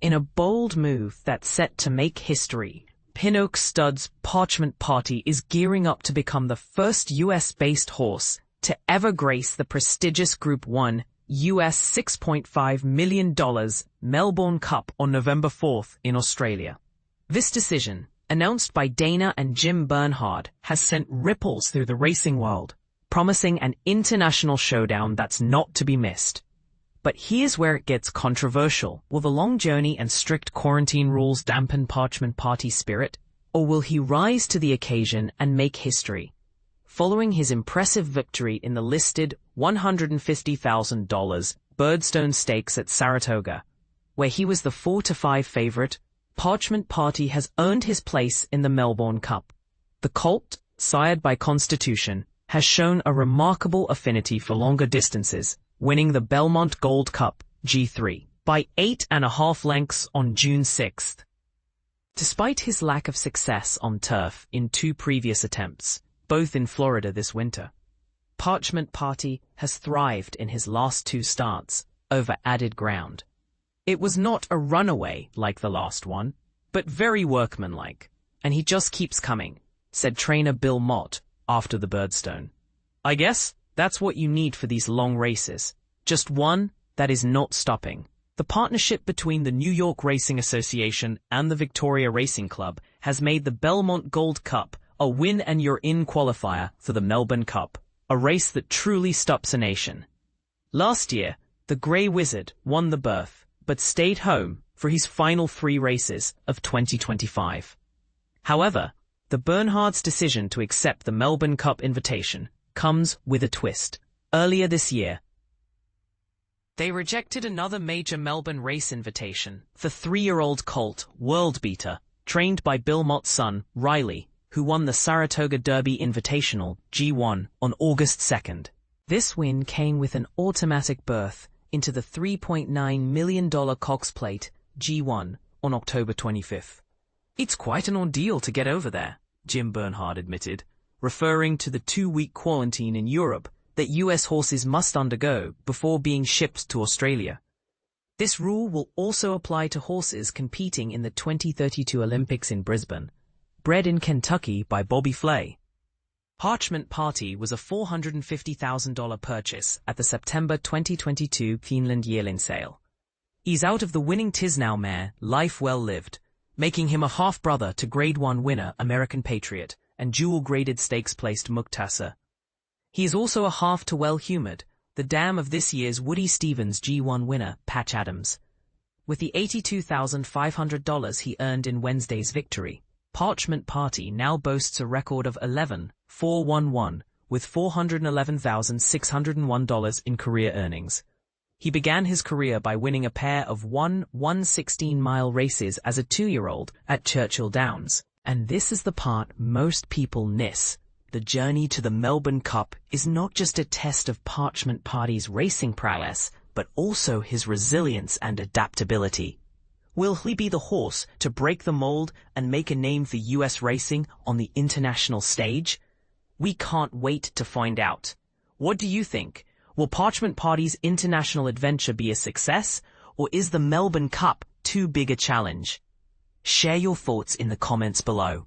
In a bold move that's set to make history, Pinnock Stud's Parchment Party is gearing up to become the first US-based horse to ever grace the prestigious Group 1 US $6.5 million Melbourne Cup on November 4th in Australia. This decision, announced by Dana and Jim Bernhard, has sent ripples through the racing world, promising an international showdown that's not to be missed. But here's where it gets controversial. Will the long journey and strict quarantine rules dampen Parchment Party's spirit, or will he rise to the occasion and make history? Following his impressive victory in the listed $150,000 Birdstone Stakes at Saratoga, where he was the 4-5 favorite, Parchment Party has earned his place in the Melbourne Cup. The colt, sired by Constitution, has shown a remarkable affinity for longer distances, winning the Belmont Gold Cup G3 by 8.5 lengths on June 6th. Despite his lack of success on turf in 2 previous attempts, both in Florida this winter, Parchment Party has thrived in his last 2 starts over added ground. It was not a runaway like the last one, but very workmanlike, and he just keeps coming, said trainer Bill Mott after the Birdstone. I guess that's what you need for these long races, just one that is not stopping. The partnership between the New York Racing Association and the Victoria Racing Club has made the Belmont Gold Cup a win-and-you're-in qualifier for the Melbourne Cup, a race that truly stops a nation. Last year, the Grey Wizard won the berth, but stayed home for his final 3 races of 2025. However, the Bernhard's decision to accept the Melbourne Cup invitation comes with a twist. Earlier this year, they rejected another major Melbourne race invitation for 3-year-old colt World Beater, trained by Bill Mott's son, Riley, who won the Saratoga Derby Invitational G1 on August 2nd. This win came with an automatic berth into the $3.9 million Cox Plate G1 on October 25th. It's quite an ordeal to get over there, Jim Bernhard admitted, referring to the 2-week quarantine in Europe that US horses must undergo before being shipped to Australia. This rule will also apply to horses competing in the 2032 Olympics in Brisbane, bred in Kentucky by Bobby Flay. Parchment Party was a $450,000 purchase at the September 2022 Keeneland yearling sale. He's out of the winning Tisnow mare, Life Well Lived, making him a half-brother to Grade 1 winner American Patriot and dual-graded stakes-placed Muktasa. He is also a half to Well-Humoured, the dam of this year's Woody Stevens G1 winner Patch Adams. With the $82,500 he earned in Wednesday's victory, Parchment Party now boasts a record of 11-4-1-1 with $411,601 in career earnings. He began his career by winning a pair of 116-mile races as a 2-year-old at Churchill Downs. And this is the part most people miss. The journey to the Melbourne Cup is not just a test of Parchment Party's racing prowess, but also his resilience and adaptability. Will he be the horse to break the mold and make a name for US racing on the international stage? We can't wait to find out. What do you think? Will Parchment Party's international adventure be a success, or is the Melbourne Cup too big a challenge? Share your thoughts in the comments below.